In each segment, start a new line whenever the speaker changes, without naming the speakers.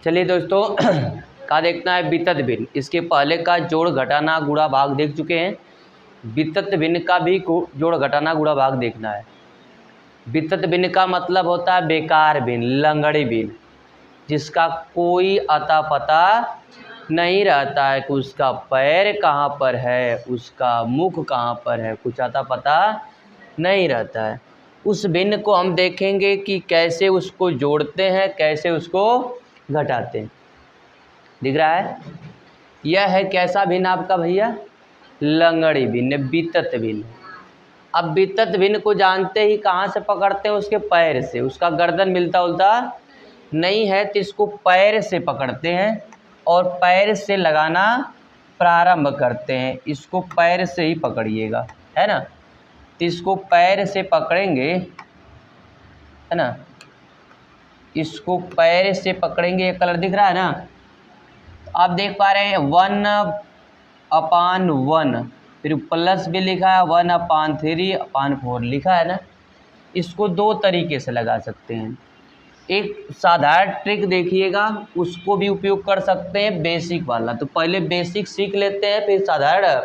चलिए दोस्तों, का देखना है वितत भिन्न। इसके पहले का जोड़ घटाना गुणा भाग देख चुके हैं। वितत भिन्न का भी जोड़ घटाना गुणा भाग देखना है। वितत भिन्न का मतलब होता है बेकार भिन्न, लंगड़ी भिन्न, जिसका कोई अता पता नहीं रहता है कि उसका पैर कहाँ पर है, उसका मुख कहाँ पर है, कुछ अता पता नहीं रहता है। उस भिन्न को हम देखेंगे कि कैसे उसको जोड़ते हैं, कैसे उसको घटाते हैं। दिख रहा है? यह है कैसा भिन्न आपका भैया? लंगड़ी भिन्न, वितत भिन्न। अब वितत भिन्न को जानते ही कहाँ से पकड़ते हैं? उसके पैर से। उसका गर्दन मिलता उल्टा नहीं है तो इसको पैर से पकड़ते हैं और पैर से लगाना प्रारंभ करते हैं। इसको पैर से ही पकड़िएगा, है ना। तो इसको पैर से पकड़ेंगे, है ना। इसको पैर से पकड़ेंगे। ये कलर दिख रहा है ना, तो आप देख पा रहे हैं 1/1, फिर प्लस भी लिखा है 1/3/4 लिखा है ना। इसको दो तरीके से लगा सकते हैं। एक साधारण ट्रिक देखिएगा, उसको भी उपयोग कर सकते हैं, बेसिक वाला। तो पहले बेसिक सीख लेते हैं, फिर साधारण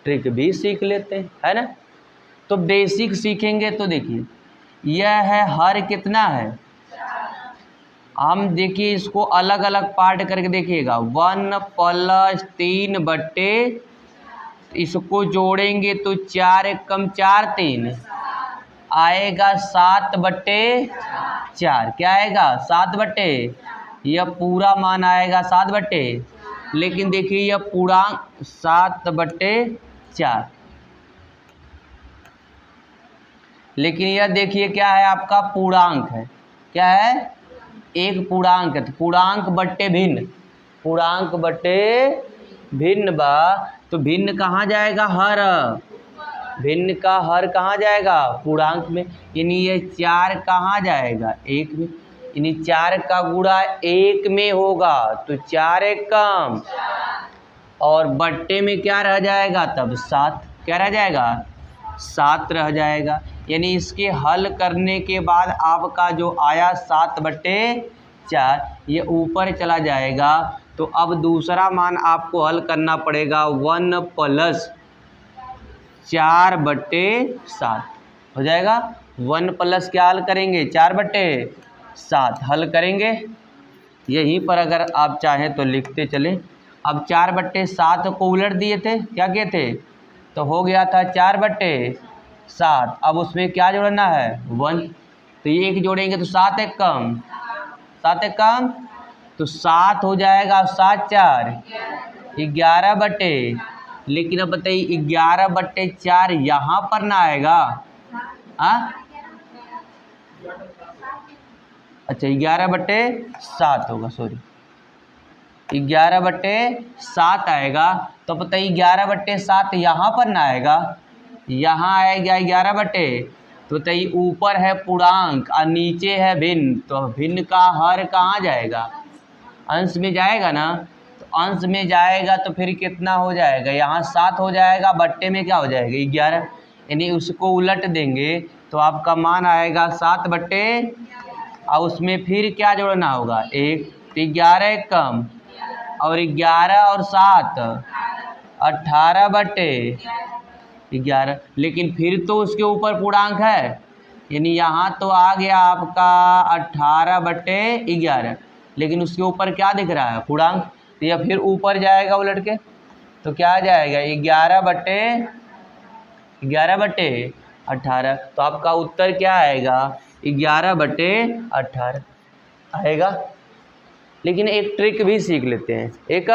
ट्रिक भी सीख लेते हैं, है ना। तो बेसिक सीखेंगे तो देखिए, यह है हर कितना है। हम देखिए इसको अलग अलग पार्ट करके देखिएगा। 1 + 3/, इसको जोड़ेंगे तो 4 × 4 3 आएगा 7/4। क्या आएगा? 7/, यह पूरा मान आएगा 7/, लेकिन देखिए यह पूर्णांक 7/4। लेकिन यह देखिए क्या है, आपका पूर्णांक है। क्या है? एक पूर्णांक है। तो पूर्णांक बट्टे भिन्न, पूर्णांक बट्टे भिन्न बा, तो भिन्न कहाँ जाएगा? हर। भिन्न का हर कहाँ जाएगा? पूर्णांक में। यानी ये 4 कहाँ जाएगा? 1 में। यानी 4 का गुणा 1 में होगा तो 4 × 1 कम, और बट्टे में क्या रह जाएगा तब? 7। क्या रह जाएगा? 7 रह जाएगा। यानी इसके हल करने के बाद आपका जो आया 7/4, ये ऊपर चला जाएगा। तो अब दूसरा मान आपको हल करना पड़ेगा 1 + 4/7 हो जाएगा। 1 प्लस क्या हल करेंगे? 4/7 हल करेंगे। यहीं पर अगर आप चाहें तो लिखते चलें। अब 4/7 को उलट दिए थे, क्या किए थे? तो हो गया था 4/7। अब उसमें क्या जोड़ना है? 1। तो ये 1 जोड़ेंगे तो 7 × 1 कम, 7 × 1 कम, तो 7 हो जाएगा। 7 × 4 11/, लेकिन अब बताइए 11/4 यहाँ पर ना आएगा। हाँ, अच्छा 11/7 होगा, सॉरी 11/7 आएगा। तो बताइए 11/7 यहाँ पर ना आएगा, यहाँ आएगा 11/, तो बताइए ऊपर है पूर्णांक और नीचे है भिन्न, तो भिन्न का हर कहाँ जाएगा? अंश में जाएगा ना। तो अंश में जाएगा तो फिर कितना हो जाएगा? यहाँ 7 हो जाएगा, बट्टे में क्या हो जाएगा? 11। यानी उसको उलट देंगे तो आपका मान आएगा 7/, और उसमें फिर क्या जोड़ना होगा? 1। तो 11 × 1 कम, और 11 और 7 18/11। लेकिन फिर तो उसके ऊपर पूर्णांक है, यानी यहाँ तो आ गया आपका 18/11, लेकिन उसके ऊपर क्या दिख रहा है? पूर्णांक। तो यह फिर ऊपर जाएगा उलट के, तो क्या आ जाएगा? 11/18। तो आपका उत्तर क्या आएगा? 11/18 आएगा। लेकिन एक ट्रिक भी सीख लेते हैं, एक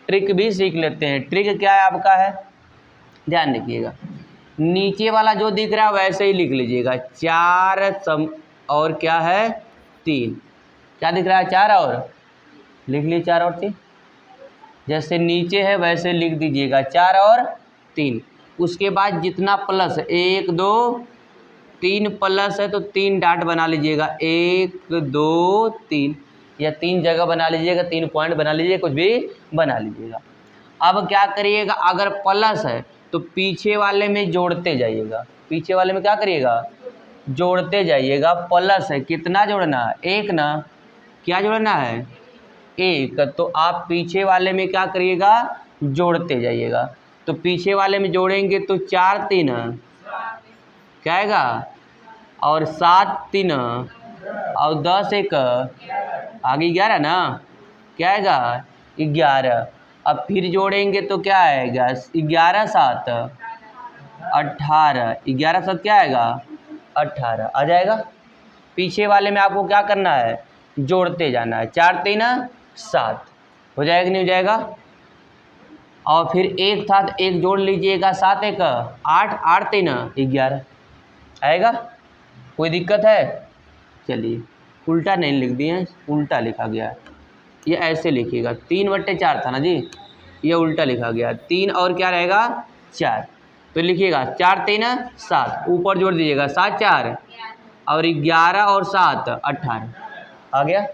ट्रिक भी सीख लेते हैं। ट्रिक क्या है आपका? है, ध्यान रखिएगा। नीचे वाला जो दिख रहा है वैसे ही लिख लीजिएगा। 4 और क्या है? 3। क्या दिख रहा है? 4 और लिख लीजिए, 4 और 3 जैसे नीचे है वैसे लिख दीजिएगा, 4 और 3। उसके बाद जितना प्लस 1 2 3 प्लस है तो 3 डॉट बना लीजिएगा, 1 2 3, या 3 जगह बना लीजिएगा, 3 पॉइंट बना लीजिएगा, कुछ भी बना लीजिएगा। अब क्या करिएगा? अगर प्लस है तो पीछे वाले में जोड़ते जाइएगा। पीछे वाले में क्या करिएगा? जोड़ते जाइएगा। प्लस है, कितना जोड़ना? 1 ना। क्या जोड़ना है? एक। तो आप पीछे वाले में क्या करिएगा? जोड़ते जाइएगा। तो पीछे वाले में जोड़ेंगे तो 4 3 क्या आएगा? और 7 3 और 10 1 आगे 11 ना, क्या आएगा? 11। अब फिर जोड़ेंगे तो क्या आएगा? 11 7 18, 11 7 क्या आएगा? 18 आ जाएगा। पीछे वाले में आपको क्या करना है? जोड़ते जाना है। 4 3 7 हो जाएगा कि नहीं हो जाएगा? और फिर एक था तो एक जोड़ लीजिएगा, 7 1 8 8 3 11 आएगा। कोई दिक्कत है? चलिए, उल्टा नहीं लिख दिए, उल्टा लिखा गया है। ये ऐसे लिखिएगा, 3/4 था ना जी, ये उल्टा लिखा गया। 3 और क्या रहेगा? 4। तो लिखिएगा 4 3 7, ऊपर जोड़ दीजिएगा 7 4 और 11 और 7 18 आ गया।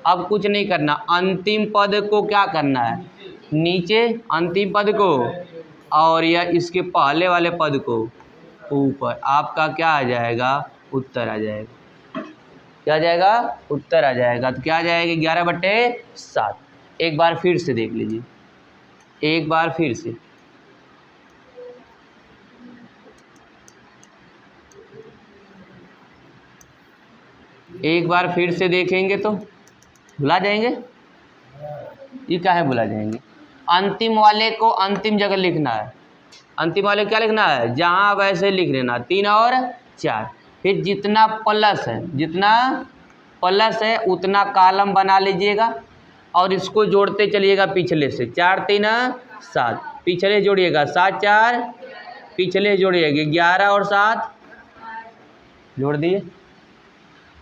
अब कुछ नहीं करना, अंतिम पद को क्या करना है? नीचे अंतिम पद को, और या इसके पहले वाले पद को ऊपर। आपका क्या आ जाएगा? उत्तर आ जाएगा। क्या आ जाएगा? उत्तर आ जाएगा। तो क्या आ जाएगा? 11/7। एक बार फिर से देख लीजिए, एक बार फिर से। एक बार फिर से देखेंगे तो भुला जाएंगे। ये क्या है भुला जाएंगे? अंतिम वाले को अंतिम जगह लिखना है। अंतिम वाले क्या लिखना है? जहाँ वैसे लिख लेना, 3 और 4। फिर जितना प्लस है, जितना प्लस है उतना कॉलम बना लीजिएगा और इसको जोड़ते चलिएगा पिछले से। 4 3 7, पिछले जोड़िएगा 7 4, पिछले जोड़िएगा 11 और 7 जोड़ दिए।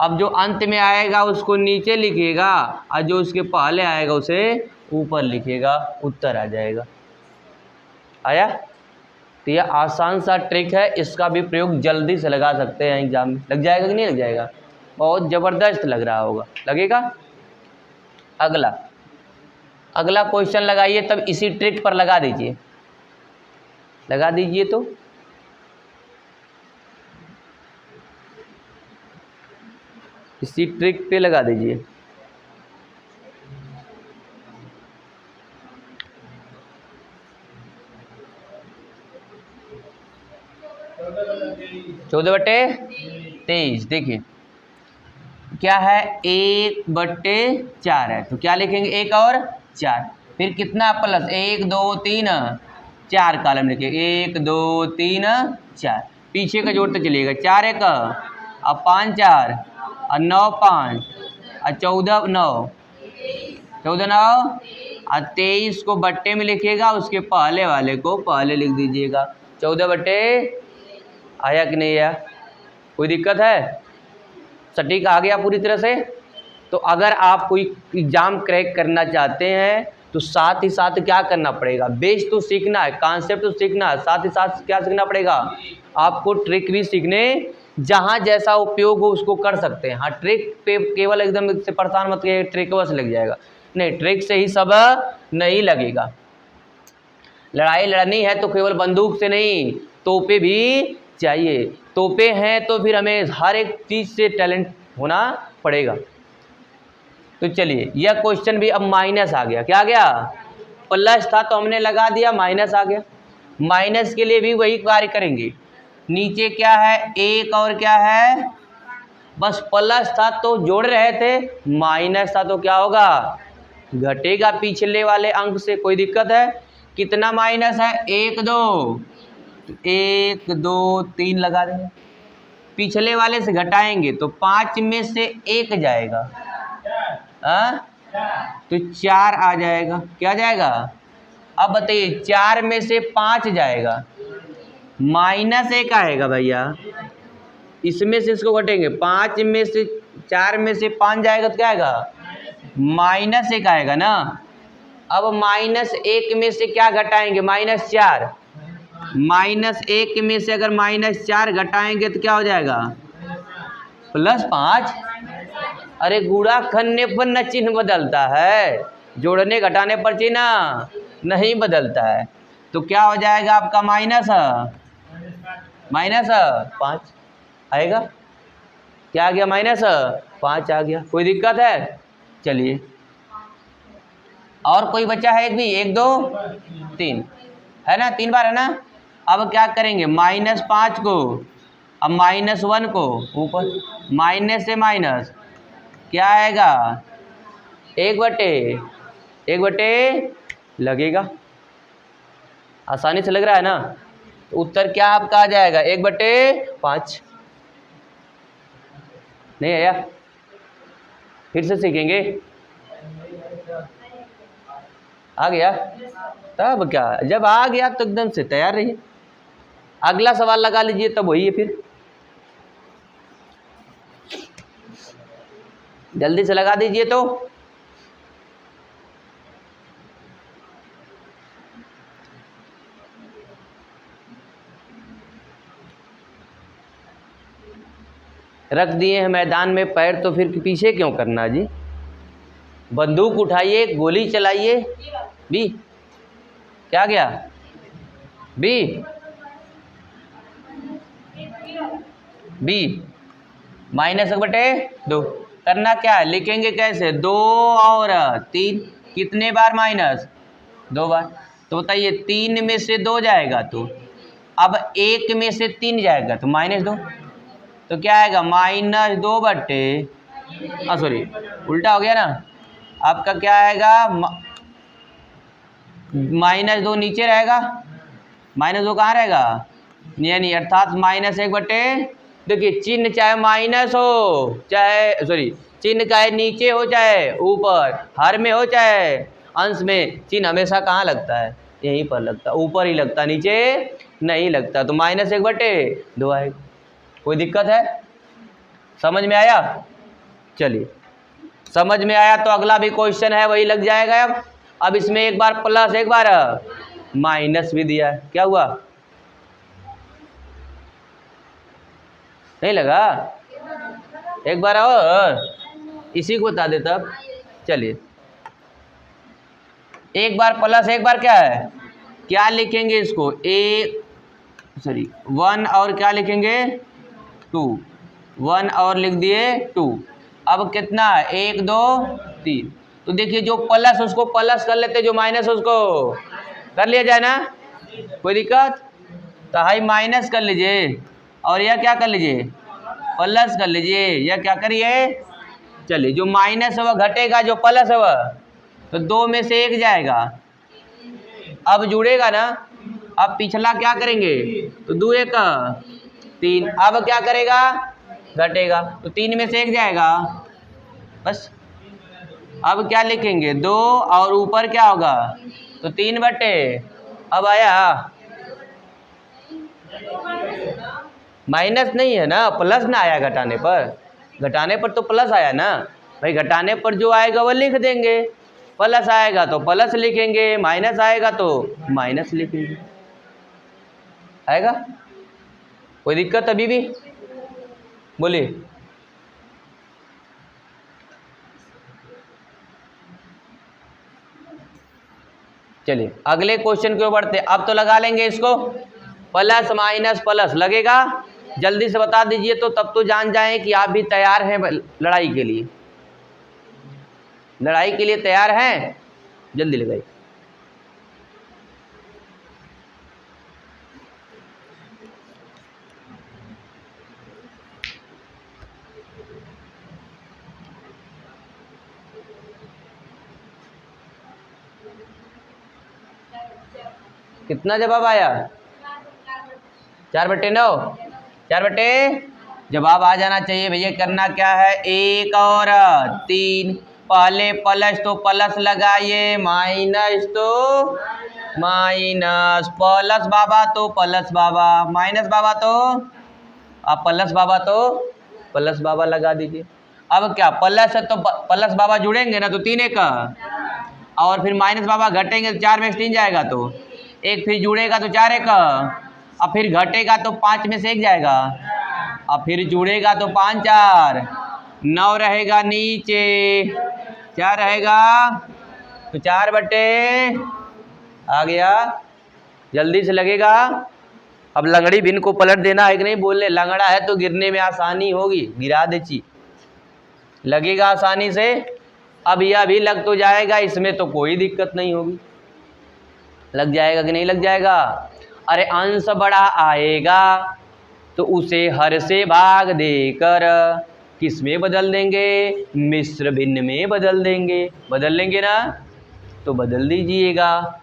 अब जो अंत में आएगा उसको नीचे लिखिएगा और जो उसके पहले आएगा उसे ऊपर लिखिएगा, उत्तर आ जाएगा। आया? तो यह आसान सा ट्रिक है, इसका भी प्रयोग जल्दी से लगा सकते हैं एग्जाम में। लग जाएगा कि नहीं लग जाएगा? बहुत ज़बरदस्त लग रहा होगा, लगेगा। अगला अगला क्वेश्चन लगाइए, तब इसी ट्रिक पर लगा दीजिए, लगा दीजिए। तो इसी ट्रिक पे लगा दीजिए। चौदह बटे 23। देखिए क्या है? 1/4 है, तो क्या लिखेंगे? 1 और 4। फिर कितना प्लस? 1 2 3 4 कॉलम लिखेंगे। 1 2 3 4, पीछे का जोड़ते चलिएगा। 4 1 और 5 4 और 9 5 और 14 9 14 9 और 23 को बट्टे में लिखिएगा, उसके पहले वाले को पहले लिख दीजिएगा। 14 बट्टे आया कि नहीं आया? कोई दिक्कत है? सटीक आ गया पूरी तरह से? तो अगर आप कोई एग्ज़ाम क्रैक करना चाहते हैं तो साथ ही साथ क्या करना पड़ेगा? बेस तो सीखना है, कॉन्सेप्ट तो सीखना है, साथ ही साथ क्या सीखना पड़ेगा? आपको ट्रिक भी सीखने, जहाँ जैसा उपयोग हो उसको कर सकते हैं। हाँ, ट्रिक पे केवल एकदम से परेशान मत करिए, ट्रिक बस लग जाएगा। नहीं, ट्रिक से ही सब नहीं लगेगा। लड़ाई लड़नी है तो केवल बंदूक से नहीं, तोपे भी चाहिए। तोपे हैं तो फिर हमें हर एक चीज़ से टैलेंट होना पड़ेगा। तो चलिए, यह क्वेश्चन भी अब माइनस आ गया। क्या आ गया? प्लस था तो हमने लगा दिया, माइनस आ गया। माइनस के लिए भी वही कार्य करेंगे। नीचे क्या है? 1 और क्या है? बस प्लस था तो जोड़ रहे थे, माइनस था तो क्या होगा? घटेगा पिछले वाले अंक से। कोई दिक्कत है? कितना माइनस है? 1 2 1 2 3 लगा देंगे। पिछले वाले से घटाएंगे तो 5 में से 1 जाएगा, तो 4 आ जाएगा। क्या जाएगा? अब बताइए, 4 में से 5 जाएगा, -1 आएगा भैया। इसमें से इसको घटेंगे, 5 में से 4 में से 5 जाएगा तो क्या आएगा? -1 आएगा ना। अब -1 में से क्या घटाएंगे? -4। -1 में से अगर -4 घटाएंगे तो क्या हो जाएगा? +5। अरे गुणा करने पर न चिन्ह बदलता है, जोड़ने घटाने पर चिन्ह नहीं बदलता है। तो क्या हो जाएगा आपका? -5 आएगा। क्या आ गया? -5 आ गया। कोई दिक्कत है? चलिए और कोई बचा है? एक भी, 1 2 3 है ना, 3 बार है ना। अब क्या करेंगे, -5 को, अब -1 को ऊपर, माइनस से माइनस क्या आएगा, 1/1 लगेगा। आसानी से लग रहा है ना। तो उत्तर क्या आपका आ जाएगा, 1/5। नहीं आया, फिर से सीखेंगे। आ गया, तब क्या, जब आ गया तो एकदम से तैयार रहिए। अगला सवाल लगा लीजिए, तब वही है फिर, जल्दी से लगा दीजिए। तो रख दिए हैं मैदान में पैर, तो फिर पीछे क्यों करना जी। बंदूक उठाइए, गोली चलाइए। बी क्या गया, बी -1/2 करना क्या है, लिखेंगे कैसे, 2 और 3, कितने बार माइनस, 2 बार। तो बताइए 3 में से 2 जाएगा तो, अब 1 में से 3 जाएगा तो -2, तो क्या आएगा, -2 सॉरी उल्टा हो गया ना। आपका क्या आएगा, -2 नीचे रहेगा, -2 कहाँ रहेगा, यानी अर्थात -1/, देखिए चिन्ह चाहे माइनस हो चाहे सॉरी चिन्ह चाहे नीचे हो चाहे ऊपर, हर में हो चाहे अंश में, चिन्ह हमेशा कहाँ लगता है, यहीं पर लगता है, ऊपर ही लगता, नीचे नहीं लगता। तो -1/2 आएगा। कोई दिक्कत है, समझ में आया। चलिए समझ में आया तो अगला भी क्वेश्चन है वही लग जाएगा। अब इसमें एक बार प्लस एक बार माइनस भी दिया है, क्या हुआ, नहीं लगा, एक बार और इसी को बता देता। अब चलिए एक बार प्लस एक बार क्या है, क्या लिखेंगे इसको, 1 और क्या लिखेंगे 2, 1 और लिख दिए 2। अब कितना है, 1 2 3। तो देखिए जो प्लस उसको प्लस कर लेते, जो माइनस उसको कर लिया जाए ना, कोई दिक्कत। तो हाई माइनस कर लीजिए और यह क्या कर लीजिए, प्लस कर लीजिए, या क्या करिए। चलिए जो माइनस है वह घटेगा, जो प्लस है वह, तो 2 में से 1 जाएगा, अब जुड़ेगा ना। अब पिछला क्या करेंगे, तो 2 1 3, अब क्या करेगा, घटेगा, तो 3 में से 1 जाएगा बस। अब क्या लिखेंगे, 2 और ऊपर क्या होगा, तो 3/, अब आया माइनस नहीं है ना, प्लस ना आया घटाने पर तो प्लस आया ना भाई, घटाने पर जो आएगा वह लिख देंगे, प्लस आएगा तो प्लस लिखेंगे, माइनस आएगा तो माइनस लिखेंगे, आएगा। कोई दिक्कत अभी भी, बोलिए। चलिए अगले क्वेश्चन की ओर बढ़ते। अब तो लगा लेंगे इसको, प्लस माइनस प्लस लगेगा, जल्दी से बता दीजिए तो तब तो जान जाएं कि आप भी तैयार हैं लड़ाई के लिए, लड़ाई के लिए तैयार हैं, जल्दी लगाइए। कितना जवाब आया, 4/9, 4/, जवाब आ जाना चाहिए भैया। करना क्या है, 1 और 3, पहले प्लस तो प्लस लगाइए, माइनस तो माइनस, प्लस बाबा तो प्लस बाबा, माइनस बाबा तो आप प्लस बाबा तो प्लस बाबा लगा दीजिए। अब क्या प्लस है तो प्लस बाबा जुड़ेंगे ना, तो 3 1 और फिर माइनस बाबा घटेंगे तो 4 में से 3 जाएगा, तो 1 फिर जुड़ेगा तो 4 1, अब फिर घटेगा तो 5 में से 1 जाएगा, अब फिर जुड़ेगा तो 5 4, 9 रहेगा नीचे, क्या रहेगा, तो 4/, आ गया, जल्दी से लगेगा। अब लंगड़ी भिन्न को पलट देना है कि नहीं, बोलने लंगड़ा है तो गिरने में आसानी होगी, गिरा दे ची, लगेगा आसानी से। अब यह भी लग तो जाएगा, इसमें तो कोई दिक्कत नहीं होगी। लग जाएगा कि नहीं लग जाएगा? अरे अंश बड़ा आएगा तो उसे हर से भाग देकर किस में बदल देंगे? मिश्र भिन्न में बदल देंगे। बदल लेंगे ना? तो बदल दीजिएगा,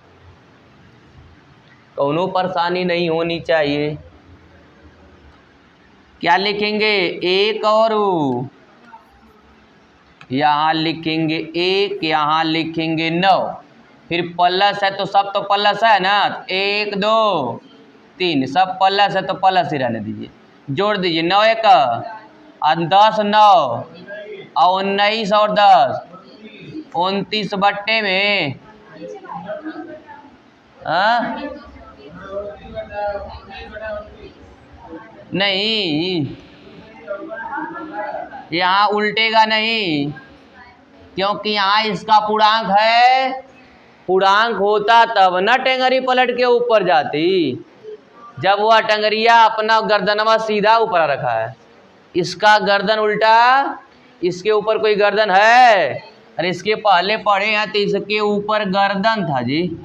कोनो परेशानी नहीं होनी चाहिए। क्या लिखेंगे? एक और यहाँ लिखेंगे 1, यहाँ लिखेंगे 9, फिर प्लस है तो सब तो प्लस है ना, 1 2 3 सब प्लस है तो प्लस ही रहने दीजिए। जोड़ दीजिए 9 1 10 9 और 19 और 10 29 बट्टे में नहीं, यहाँ उल्टेगा नहीं, क्योंकि यहाँ इसका पूर्णांक है। पूर्णांक होता तब ना टेंगरी पलट के ऊपर जाती, जब वह टंगरिया अपना गर्दनवा सीधा ऊपर रखा है, इसका गर्दन उल्टा, इसके ऊपर कोई गर्दन है? अरे इसके पहले पढ़े हैं तो इसके ऊपर गर्दन था जी,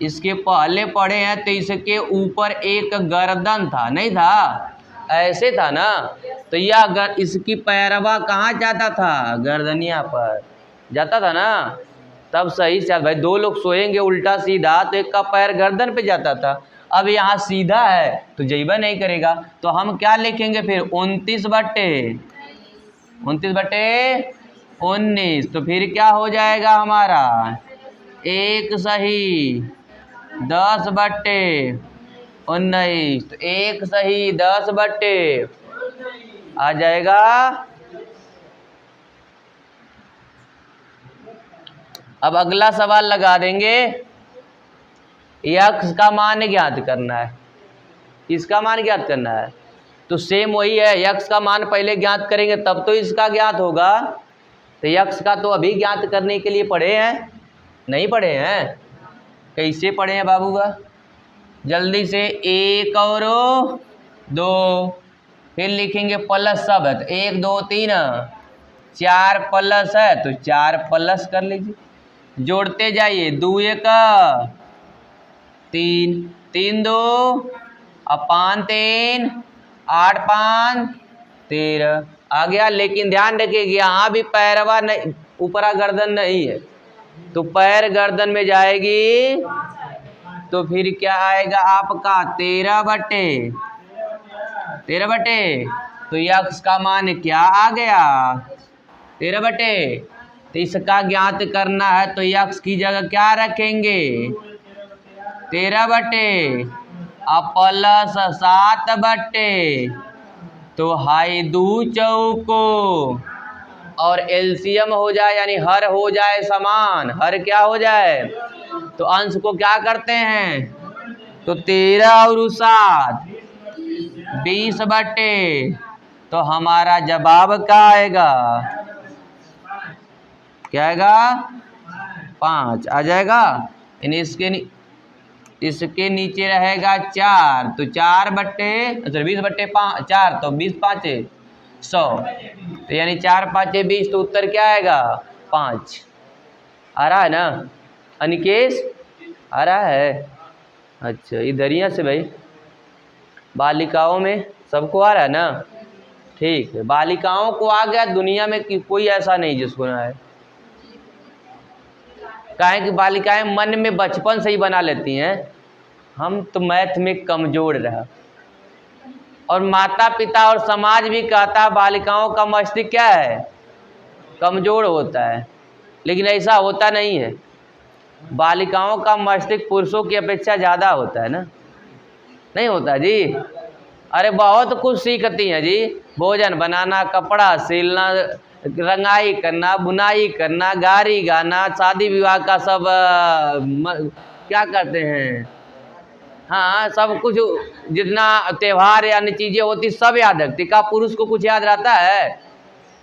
इसके पहले पढ़े हैं तो इसके ऊपर एक गर्दन था, नहीं था? ऐसे था ना? तो यह अगर इसकी पैरवा कहाँ जाता था? गर्दनिया पर जाता था ना? तब सही से भाई, दो लोग सोएंगे उल्टा सीधा तो एक का पैर गर्दन पे जाता था। अब यहाँ सीधा है तो जइबा नहीं करेगा, तो हम क्या लिखेंगे फिर? 29 बट्टे 19। तो फिर क्या हो जाएगा हमारा? 1 सही 10 बट्टे 19, तो 1 सही 10 बट्टे आ जाएगा। अब अगला सवाल लगा देंगे, x का मान ज्ञात करना है। इसका मान ज्ञात करना है तो सेम वही है, x का मान पहले ज्ञात करेंगे तब तो इसका ज्ञात होगा। तो x का तो अभी ज्ञात करने के लिए पढ़े हैं, नहीं पढ़े हैं? कैसे पढ़े हैं बाबू का? जल्दी से 1 और 2, फिर लिखेंगे प्लस सब है तो 1 2 3 4 प्लस है तो 4 प्लस कर लीजिए, जोड़ते जाइए। 2 1 3 3 2 और 5 3 8 5 13 आ गया। लेकिन ध्यान रखिए यहाँ भी पैरवा नहीं, ऊपरा गर्दन नहीं है, तो पैर गर्दन में जाएगी तो फिर क्या आएगा आपका? 13 बट्टे। तो x का मान क्या आ गया? 13 बट्टे। तो इसका ज्ञात करना है तो x की जगह क्या रखेंगे? 13 बट्टे और प्लस 7 बट्टे, तो हाई 2 चौको और एलसीएम हो जाए, यानी हर हो जाए समान। हर क्या हो जाए? तो अंश को क्या करते हैं? तो 13 और 7 20 बट्टे, तो हमारा जवाब क्या आएगा? क्या आएगा? 5 आ जाएगा। यानी इसके नीचे रहेगा 4, तो 4 बट्टे 20 बट्टे 4, तो 20 5 100, तो यानी 4 5 20, तो उत्तर क्या आएगा? 5। आ रहा है ना अनिकेश? आ रहा है? अच्छा, इधरिया से भाई बालिकाओं में सबको आ रहा है ना? ठीक है, बालिकाओं को आ गया, दुनिया में कोई ऐसा नहीं जिसको ना है। काहे कि बालिकाएं मन में बचपन से ही बना लेती हैं हम तो मैथ में कमज़ोर रहा, और माता पिता और समाज भी कहता बालिकाओं का मस्तिष्क क्या है? कमज़ोर होता है, लेकिन ऐसा होता नहीं है। बालिकाओं का मस्तिष्क पुरुषों की अपेक्षा ज़्यादा होता है ना? नहीं होता जी? अरे बहुत कुछ सीखती हैं जी, भोजन बनाना, कपड़ा सिलना, रंगाई करना, बुनाई करना, गारी गाना, शादी विवाह का सब क्या करते हैं, हाँ सब कुछ, जितना त्यौहार यानी चीज़ें होती सब याद रखती। का पुरुष को कुछ याद रहता है?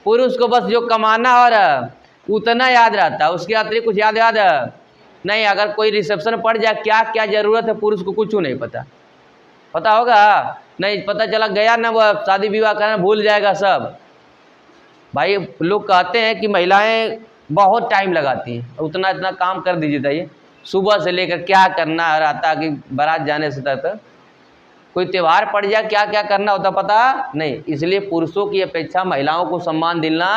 पुरुष को बस जो कमाना और उतना याद रहता है, उसके अतिरिक्त कुछ याद नहीं। अगर कोई रिसेप्शन पड़ जाए, क्या क्या ज़रूरत है पुरुष को कुछ नहीं पता होगा? नहीं पता चला गया ना, वह शादी विवाह करना भूल जाएगा सब। भाई लोग कहते हैं कि महिलाएं बहुत टाइम लगाती हैं, उतना इतना काम कर दीजिए था, ये सुबह से लेकर क्या करना रहता कि बारात जाने से तक कोई त्यौहार पड़ जाए क्या क्या करना होता पता नहीं। इसलिए पुरुषों की अपेक्षा महिलाओं को सम्मान देना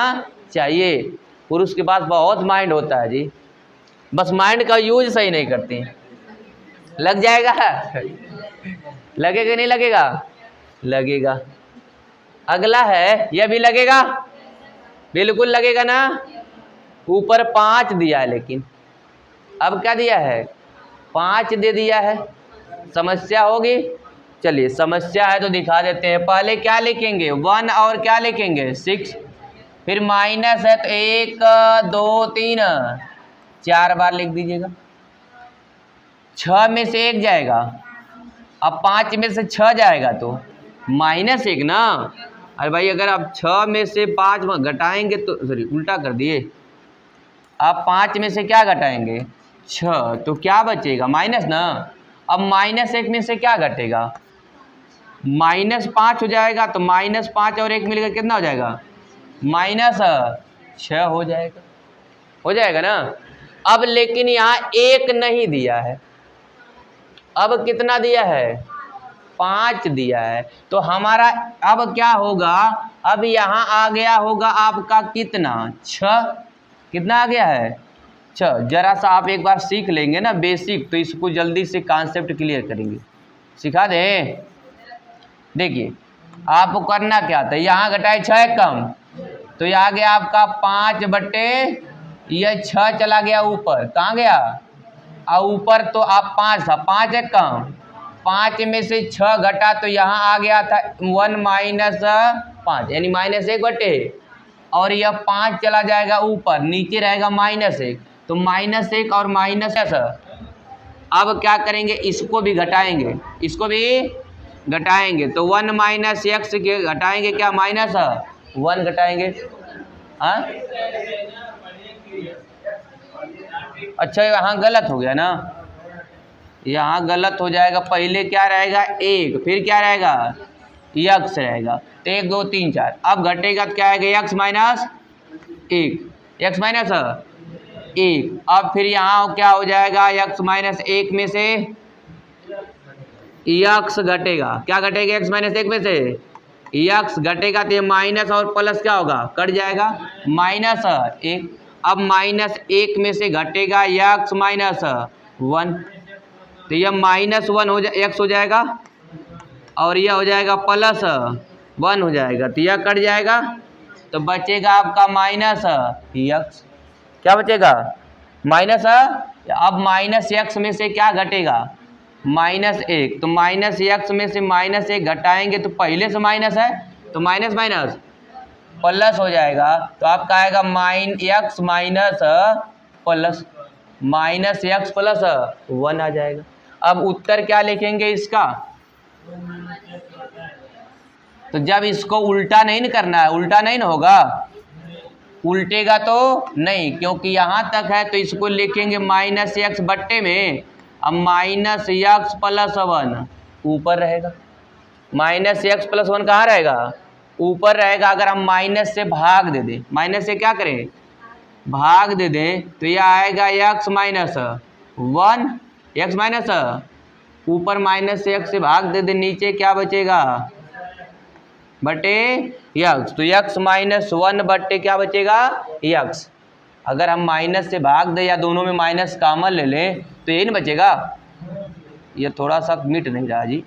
चाहिए। पुरुष के पास बहुत माइंड होता है जी, बस माइंड का यूज सही नहीं करते हैं। लग जाएगा लगेगा नहीं लगेगा? लगेगा। अगला है, यह भी लगेगा, बिल्कुल लगेगा ना। ऊपर 5 दिया है, लेकिन अब क्या दिया है? 5 दे दिया है। समस्या होगी? चलिए समस्या है तो दिखा देते हैं। पहले क्या लिखेंगे? 1 और क्या लिखेंगे? 6, फिर माइनस है तो 1 2 3 4 बार लिख दीजिएगा। 6 में से 1 जाएगा, अब 5 में से 6 जाएगा तो -1 ना। अरे भाई अगर आप 6 में से 5 घटाएंगे तो सॉरी उल्टा कर दिए, आप 5 में से क्या घटाएंगे? 6, तो क्या बचेगा? माइनस ना। अब -1 में से क्या घटेगा? -5 हो जाएगा, तो -5 और 1 मिलकर कितना हो जाएगा? -6 हो जाएगा। हो जाएगा ना। अब लेकिन यहाँ 1 नहीं दिया है, अब कितना दिया है? 5 दिया है। तो हमारा अब क्या होगा? अब यहाँ आ गया होगा आपका कितना? 6। कितना आ गया है? 6। जरा सा आप एक बार सीख लेंगे ना बेसिक, तो इसको जल्दी से कॉन्सेप्ट क्लियर करेंगे। सिखा दें? देखिए आपको करना क्या था, यहाँ घटाए 6 कम, तो ये आ गया आपका 5 बटे यह 6 चला गया ऊपर, कहाँ गया? और ऊपर तो आप 5 था, 5 है कम, 5 में से 6 घटा तो यहाँ आ गया था 1 - 5 यानी -1 बटे, और यह 5 चला जाएगा ऊपर, नीचे रहेगा -1, तो -1 और -। अब क्या करेंगे? इसको भी घटाएंगे, इसको भी घटाएंगे, तो 1 - x के घटाएंगे क्या? -1 घटाएंगे। हाँ अच्छा यहाँ गलत हो गया ना, यहाँ गलत हो जाएगा। पहले क्या रहेगा? 1, फिर क्या रहेगा? x रहेगा, तो 1 2 3 4। अब घटेगा तो क्या आएगा? x - 1, x - 1। अब फिर यहाँ क्या हो जाएगा? x - 1 में से x घटेगा, क्या घटेगा? x - 1 में से x घटेगा, तो ये माइनस और प्लस क्या होगा? कट जाएगा, -1। अब -1 में से घटेगा x - 1, तो यह -1 हो जाए x हो जाएगा, और यह हो जाएगा +1 हो जाएगा, तो यह कट जाएगा, तो बचेगा आपका -x। क्या बचेगा? माइनस। अब -x में से क्या घटेगा? -1, तो -x में से -1 घटाएंगे तो पहले से माइनस है, तो माइनस माइनस प्लस हो जाएगा, तो आपका आएगा -x प्लस -1 आ जाएगा। अब उत्तर क्या लिखेंगे इसका? तो जब इसको उल्टा नहीं न करना है, उल्टा नहीं न होगा, उल्टेगा तो नहीं, क्योंकि यहाँ तक है तो इसको लिखेंगे -x बट्टे में, अब -x प्लस 1 ऊपर रहेगा। -x प्लस 1 कहाँ रहेगा? ऊपर रहेगा। अगर हम माइनस से भाग दे दें, माइनस से क्या करें? भाग दे दें, तो यह आएगा x - 1, x माइनस ऊपर माइनस से x से भाग दे दें, नीचे क्या बचेगा? बटे x, तो x - 1 बटे क्या बचेगा? x। अगर हम माइनस से भाग दें या दोनों में माइनस कॉमन ले लें तो ये नहीं बचेगा। ये थोड़ा सा मिट नहीं रहा जी,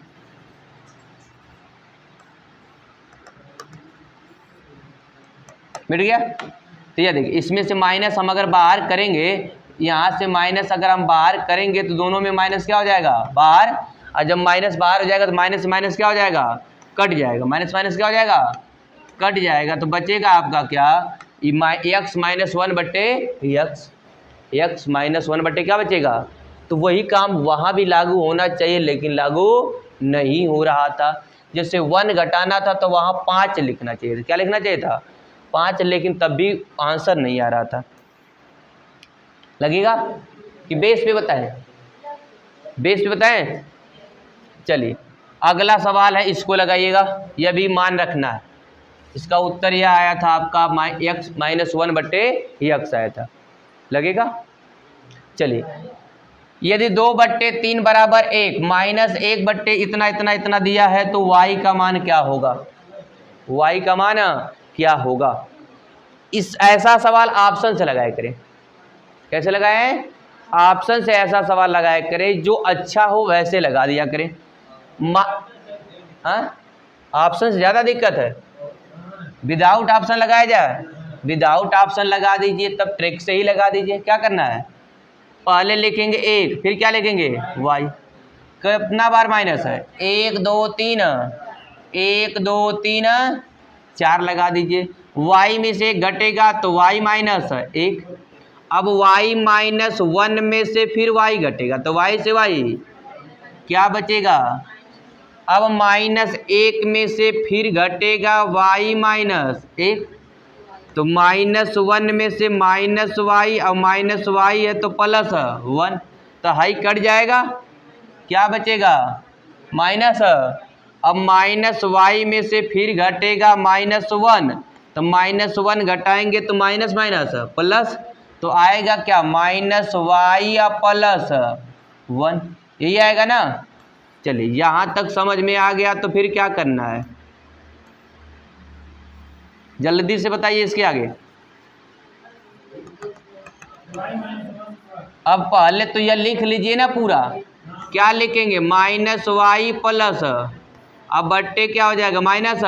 मिट गया। तो ये देखिए इसमें से माइनस हम अगर बाहर करेंगे, यहाँ से माइनस अगर हम बाहर करेंगे तो दोनों में माइनस क्या हो जाएगा? बाहर। और जब माइनस बाहर हो जाएगा तो माइनस से माइनस क्या हो जाएगा? कट जाएगा। माइनस माइनस क्या हो जाएगा? कट जाएगा। तो बचेगा आपका क्या? x - 1 बट्टे x - 1 बट्टे क्या बचेगा? तो वही काम वहाँ भी लागू होना चाहिए, लेकिन लागू नहीं हो रहा था। जैसे 1 घटाना था तो वहाँ 5 लिखना चाहिए था। क्या लिखना चाहिए था? 5, लेकिन तब भी आंसर नहीं आ रहा था। लगेगा कि बेस पे बताएं? बेस पे बताएं। चलिए अगला सवाल है, इसको लगाइएगा, यह भी मान रखना है। इसका उत्तर यह आया था आपका x -1 बट्टे x आया था। लगेगा? चलिए, यदि 2/3 बराबर 1 -1 बट्टे इतना इतना इतना दिया है तो y का मान क्या होगा? y का मान क्या होगा? इस ऐसा सवाल ऑप्शन से लगाया करें। कैसे लगाएं? ऑप्शन से ऐसा सवाल लगाया करें, जो अच्छा हो वैसे लगा दिया करें। ऑप्शन से ज़्यादा दिक्कत है, विदाउट ऑप्शन लगाया जाए, विदाउट ऑप्शन लगा दीजिए, तब ट्रिक से ही लगा दीजिए। क्या करना है? पहले लिखेंगे 1, फिर क्या लिखेंगे? y। कितना बार माइनस है? 1 2 3, 1 2 3 4 लगा दीजिए। y में से घटेगा तो y माइनस 1। अब y -1 में से फिर y घटेगा तो y से y क्या बचेगा? अब -1 में से फिर घटेगा y -1, तो -1 में से -y और -y है तो +1, तो हाई कट जाएगा, क्या बचेगा? माइनस। अब -y में से फिर घटेगा -1, तो -1 घटाएंगे तो माइनस माइनस प्लस, तो आएगा क्या? -y या +1, यही आएगा ना। चलिए, यहाँ तक समझ में आ गया तो फिर क्या करना है? जल्दी से बताइए इसके आगे। अब पहले तो यह लिख लीजिए ना पूरा। क्या लिखेंगे? -y प्लस, अब बट्टे क्या हो जाएगा? माइनस।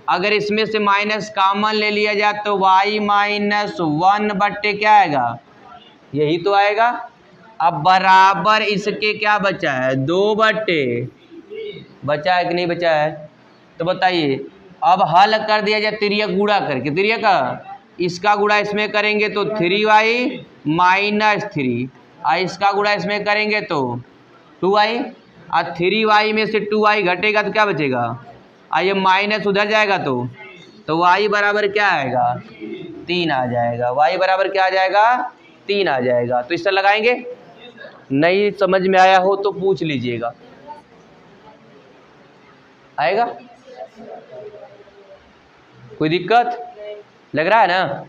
अगर इसमें से माइनस कॉमन ले लिया जाए तो y -1 बट्टे क्या आएगा? यही तो आएगा। अब बराबर इसके क्या बचा है? 2 बट्टे बचा है कि नहीं बचा है? तो बताइए। अब हल कर दिया जाए तिर्यक गुणा करके, तिर्यक का इसका गुणा इसमें करेंगे तो 3y -3, और इसका गुणा इसमें करेंगे तो 2y, और 3y में से 2y घटेगा तो क्या बचेगा? और ये माइनस उधर जाएगा तो y बराबर क्या आएगा? 3 आ जाएगा। y बराबर क्या आ जाएगा? 3 आ जाएगा। तो इससे लगाएंगे। नहीं समझ में आया हो तो पूछ लीजिएगा। आएगा? कोई दिक्कत लग रहा है ना?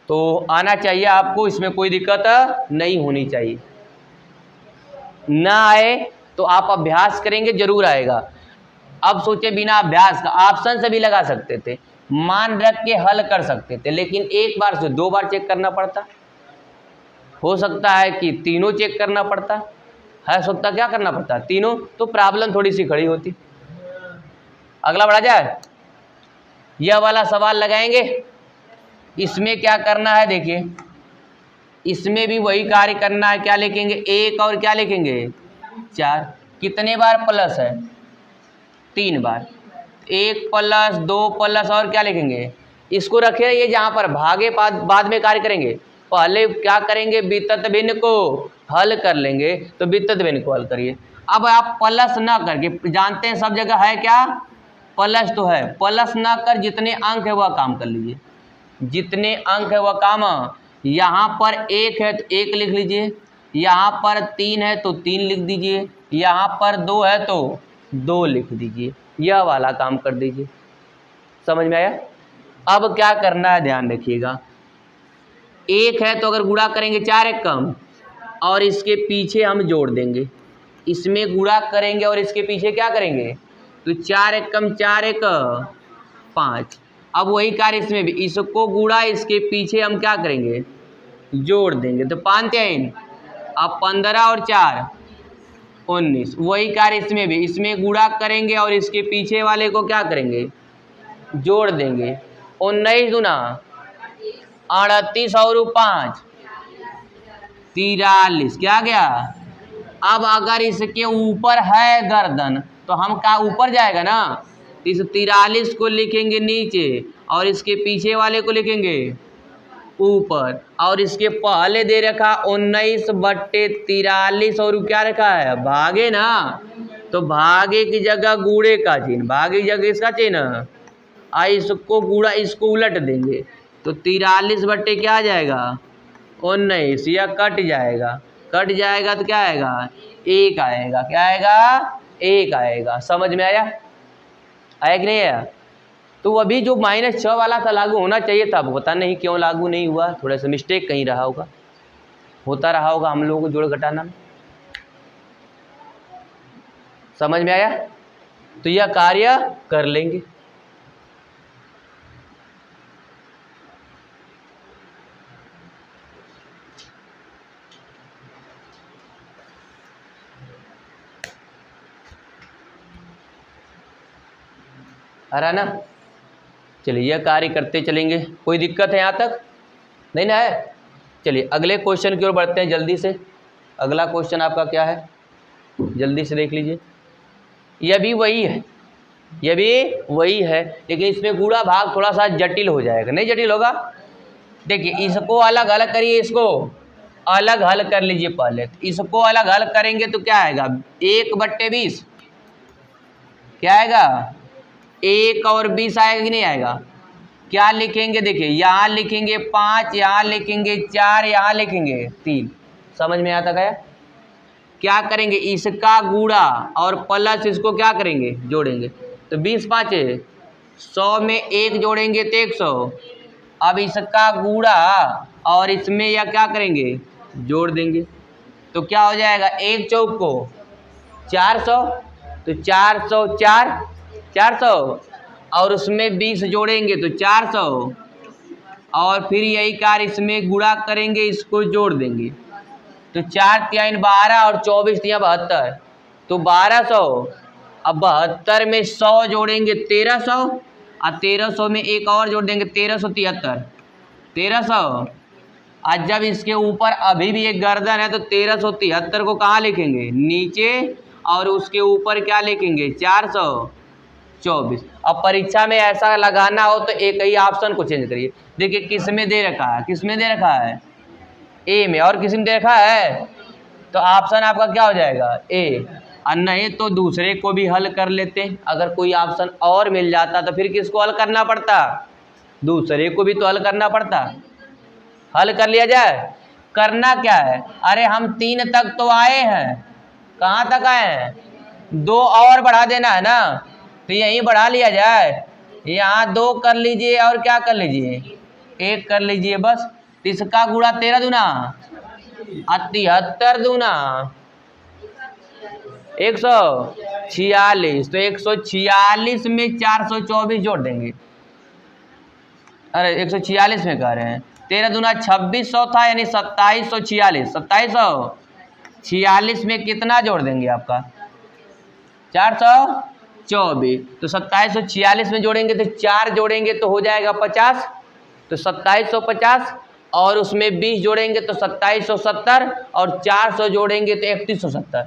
तो आना चाहिए आपको, इसमें कोई दिक्कत नहीं होनी चाहिए। ना आए तो आप अभ्यास करेंगे, जरूर आएगा। अब सोचे बिना अभ्यास का ऑप्शन से भी लगा सकते थे, मान रख के हल कर सकते थे, लेकिन एक बार से 2 बार चेक करना पड़ता। हो सकता है कि तीनों चेक करना पड़ता है, सकता क्या करना पड़ता? तीनों, तो प्रॉब्लम थोड़ी सी खड़ी होती। अगला बढ़ा जाए। यह वाला सवाल लगाएंगे। इसमें क्या करना है? देखिए, इसमें भी वही कार्य करना है। क्या लिखेंगे? 1 और क्या लिखेंगे? 4। कितने बार प्लस है? 3 बार। 1 प्लस 2 प्लस और क्या लिखेंगे? इसको रखे ये जहाँ पर भागे बाद में कार्य करेंगे। पहले क्या करेंगे? वितत भिन्न को हल कर लेंगे, तो वितत भिन्न को हल करिए। अब आप प्लस ना करके, जानते हैं सब जगह है क्या? प्लस तो है, प्लस ना कर जितने अंक है वह काम कर लीजिए। जितने अंक है वह काम। यहाँ पर 1 है तो 1 लिख लीजिए, यहाँ पर 3 है तो 3 लिख दीजिए, यहाँ पर 2 है तो 2 लिख दीजिए। यह वाला काम कर दीजिए। समझ में आया? अब क्या करना है ध्यान रखिएगा। 1 है तो अगर गुणा करेंगे 4 1 कम, और इसके पीछे हम जोड़ देंगे। इसमें गुणा करेंगे और इसके पीछे क्या करेंगे? तो 4 1 कम 4 1 5। अब वही कार्य इसमें भी, इसको गुणा इसके पीछे हम क्या करेंगे? जोड़ देंगे, तो 5 3, अब 15 और 4 19। वही कार्य इसमें भी, इसमें गुणा करेंगे और इसके पीछे वाले को क्या करेंगे? जोड़ देंगे। 19 दूना 38 और 5 43, क्या गया? अब अगर इसके ऊपर है गर्दन तो हम क्या ऊपर जाएगा ना, इस 43 को लिखेंगे नीचे और इसके पीछे वाले को लिखेंगे ऊपर, और इसके पहले दे रखा 19/43 और क्या रखा है? भागे ना, तो भागे की जगह गुणे का चिन्ह, भागे की जगह इसका चिन्ह, इसको गुणा, इसको उलट देंगे तो 43 बट्टे क्या आ जाएगा? 19। या कट जाएगा, कट जाएगा तो क्या आएगा? 1 आएगा। क्या आएगा? 1 आएगा। समझ में आया? आया कि नहीं आया? तो अभी जो -6 वाला था लागू होना चाहिए था, अब पता नहीं क्यों लागू नहीं हुआ, थोड़ा सा मिस्टेक कहीं रहा होगा, होता रहा होगा हम लोगों को जोड़ घटाना में। समझ में आया? तो यह कार्य कर लेंगे। आ रहा ना? चलिए यह कार्य करते चलेंगे। कोई दिक्कत है यहाँ तक? नहीं ना है? चलिए अगले क्वेश्चन की ओर बढ़ते हैं जल्दी से। अगला क्वेश्चन आपका क्या है, जल्दी से देख लीजिए। यह भी वही है, यह भी वही है, लेकिन इसमें गुणा भाग थोड़ा सा जटिल हो जाएगा। नहीं जटिल होगा? देखिए इसको अलग अलग करिए, इसको अलग हल कर लीजिए पहले। इसको अलग हल करेंगे तो क्या आएगा, 1/20 क्या आएगा, 1 और 20 आएगा कि नहीं आएगा? क्या लिखेंगे, देखिए यहाँ लिखेंगे 5, यहाँ लिखेंगे 4, यहाँ लिखेंगे 3। समझ में आता गया? क्या करेंगे, इसका गुणा और प्लस इसको क्या करेंगे, जोड़ेंगे। तो 20 5 100 में 1 जोड़ेंगे तो 100। अब इसका गुणा और इसमें या क्या करेंगे, जोड़ देंगे। तो क्या हो जाएगा, 1 चौक को 400, तो 400 400 और उसमें 20 जोड़ेंगे तो 400, और फिर यही कार्य इसमें गुणा करेंगे, इसको जोड़ देंगे। तो 4 3 12 और 24 3 72, तो 1200। अब 72 में 100 जोड़ेंगे 1300, और 1300 में एक और जोड़ देंगे 1373 1300। आज जब इसके ऊपर अभी भी एक गर्दन है तो 1373 को कहाँ लिखेंगे, नीचे, और उसके ऊपर क्या लिखेंगे, 424। अब परीक्षा में ऐसा लगाना हो तो एक ही ऑप्शन को चेंज करिए। देखिए किस में दे रखा है, किस में दे रखा है, ए में, और किस में दे रखा है, तो ऑप्शन आपका क्या हो जाएगा, ए। और नहीं तो दूसरे को भी हल कर लेते। अगर कोई ऑप्शन और मिल जाता तो फिर किसको हल करना पड़ता, दूसरे को भी तो हल करना पड़ता। हल कर लिया जाए। करना क्या है, अरे हम 3 तक तो आए हैं, कहाँ तक आए हैं, 2 और बढ़ा देना है ना, तो यहीं बढ़ा लिया जाए। यहाँ 2 कर लीजिए और क्या कर लीजिए, 1 कर लीजिए बस। इसका गुणा 13 दूना 73 दूना 146, तो 146 में 424 जोड़ देंगे। अरे 146 में कह रहे हैं, 13 दूना 2600 था, यानी 2746। 2746 में कितना जोड़ देंगे आपका, 424। तो 2746 में जोड़ेंगे तो 4 जोड़ेंगे तो हो जाएगा 50, तो 2750, और उसमें 20 जोड़ेंगे तो 2770, और 400 जोड़ेंगे तो 3170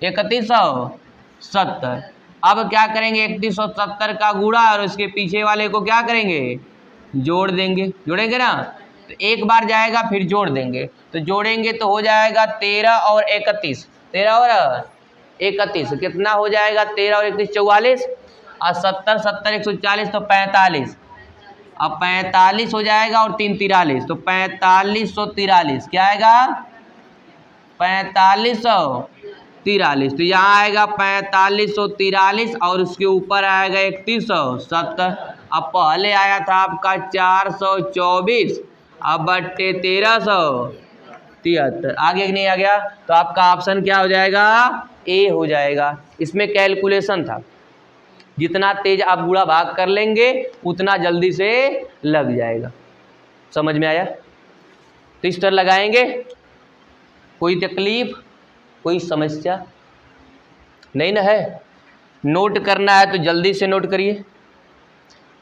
3170। अब क्या करेंगे, 3170 का गुणा और उसके पीछे वाले को क्या करेंगे, जोड़ देंगे। जोड़ेंगे ना, तो एक बार जाएगा फिर जोड़ देंगे, तो जोड़ेंगे तो हो जाएगा 13 और 31, 13 और 31 कितना हो जाएगा, 13 और 31 44, और 70 70 140 तो 45। अब 45 हो जाएगा और 3 43, तो 4543 क्या आएगा, 4543। तो यहाँ आएगा 4543 और उसके ऊपर आएगा 3170। अब पहले आया था आपका 424, अब बट्टे 1373, आगे नहीं आ गया, तो आपका ऑप्शन क्या हो जाएगा, ए हो जाएगा। इसमें कैलकुलेशन था, जितना तेज आप गुणा भाग कर लेंगे उतना जल्दी से लग जाएगा। समझ में आया? तो इस तरह लगाएंगे। कोई तकलीफ, कोई समस्या नहीं ना है? नोट करना है तो जल्दी से नोट करिए।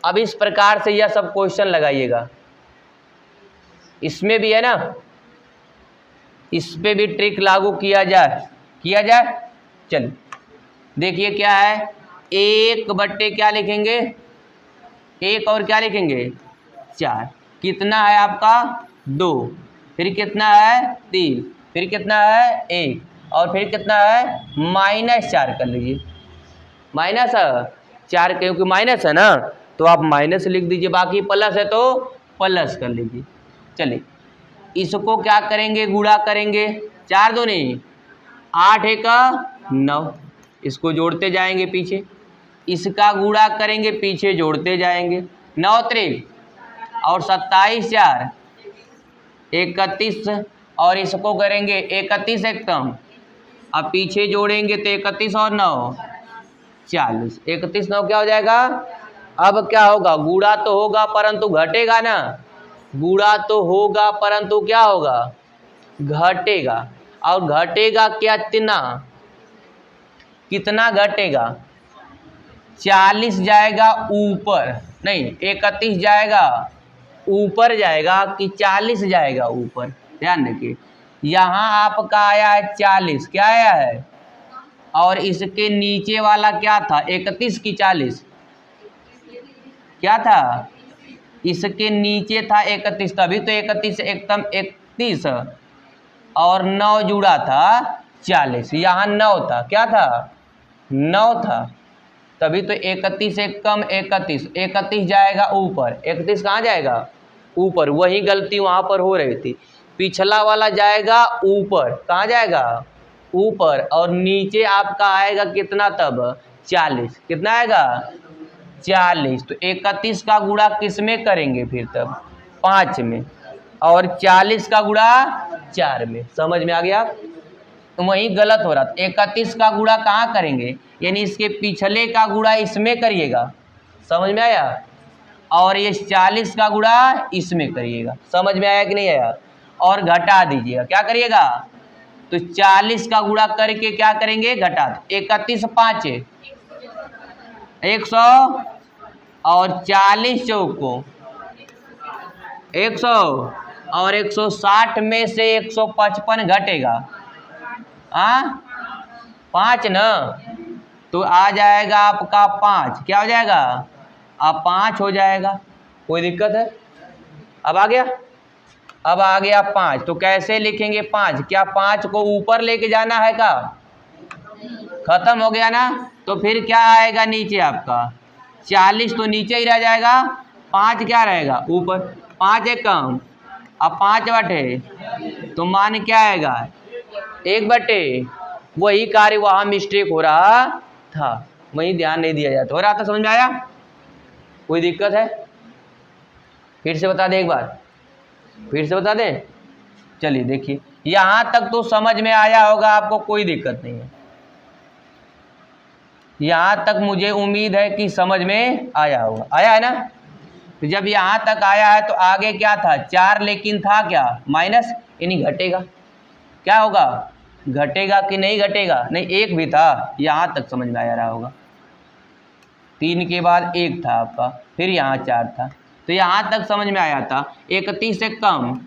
अब इस प्रकार से यह सब क्वेश्चन लगाइएगा। इसमें भी है ना, इस पे भी ट्रिक लागू किया जाए। चलिए देखिए क्या है, 1 बट्टे क्या लिखेंगे, 1 और क्या लिखेंगे 4, कितना है आपका 2, फिर कितना है 3, फिर कितना है 1, और फिर कितना है -4 कर लीजिए। -4 क्योंकि माइनस है ना, तो आप माइनस लिख दीजिए, बाकी प्लस है तो प्लस कर लीजिए। चलिए इसको क्या करेंगे, गुणा करेंगे, 4 दूनी 8 1 9, इसको जोड़ते जाएंगे पीछे, इसका गुणा करेंगे, पीछे जोड़ते जाएंगे। 9 त्रिक और 27 4 31, और इसको करेंगे 31 एकम, अब पीछे जोड़ेंगे तो 31 और 9 40। 31 9 क्या हो जाएगा? अब क्या होगा? गुणा तो होगा परंतु घटेगा ना, गुणा तो होगा परंतु क्या होगा? घटेगा। और घटेगा कितना घटेगा? 40 जाएगा ऊपर, नहीं 31 जाएगा ऊपर जाएगा कि 40 जाएगा ऊपर? ध्यान रखिए, यहाँ आपका आया है 40, क्या आया है? और इसके नीचे वाला क्या था? 31 की 40 क्या था? इसके नीचे था 31, तभी तो 31 एकदम 31 और 9 जुड़ा था 40। यहाँ 9 था, क्या था? 9 था, तभी तो 31 एक कम 31, 31 जाएगा ऊपर। 31 कहाँ जाएगा? ऊपर। वही गलती वहाँ पर हो रही थी, पिछला वाला जाएगा ऊपर, कहाँ जाएगा? ऊपर, और नीचे आपका आएगा कितना तब? 40। कितना आएगा? 40। तो 31 का गुणा किस में करेंगे फिर तब? 5 में, और 40 का गुणा 4 में। समझ में आ गया? तो वही गलत हो रहा था। 31 का गुणा कहाँ करेंगे? यानी इसके पिछले का गुणा इसमें करिएगा, समझ में आया? और ये 40 का गुणा इसमें करिएगा। समझ में आया कि नहीं आया? और घटा दीजिएगा, क्या करिएगा? तो 40 का गुणा करके क्या करेंगे? घटा। 31 5 100 और 40 चौको 100 और 160 में से 155 घटेगा, 5 ना, तो आ जाएगा आपका 5। क्या हो जाएगा? अब 5 हो जाएगा। कोई दिक्कत है? अब आ गया? अब आ गया 5। तो कैसे लिखेंगे 5? क्या 5 को ऊपर लेके जाना है का? खत्म हो गया ना। तो फिर क्या आएगा नीचे आपका? 40 तो नीचे ही रह जाएगा, 5 क्या रहेगा? ऊपर। 5 एक कम, अब 5 बटे, तो मान क्या आएगा? 1 बटे। वही कार्य वहाँ मिस्टेक हो रहा था, वही ध्यान नहीं दिया जाता। हो रहा था, समझ में आया? कोई दिक्कत है? फिर से बता दें एक बार, फिर से बता दें। चलिए देखिए, यहाँ तक तो समझ में आया होगा आपको, कोई दिक्कत नहीं है। यहाँ तक मुझे उम्मीद है कि समझ में आया होगा। आया है ना? तो जब यहाँ तक आया है तो आगे क्या था? 4, लेकिन था क्या? माइनस, यानी घटेगा। क्या होगा? घटेगा कि नहीं घटेगा? नहीं, 1 भी था, यहाँ तक समझ में आया रहा होगा। 3 के बाद 1 था आपका, फिर यहाँ 4 था, तो यहाँ तक समझ में आया था। 31 से कम,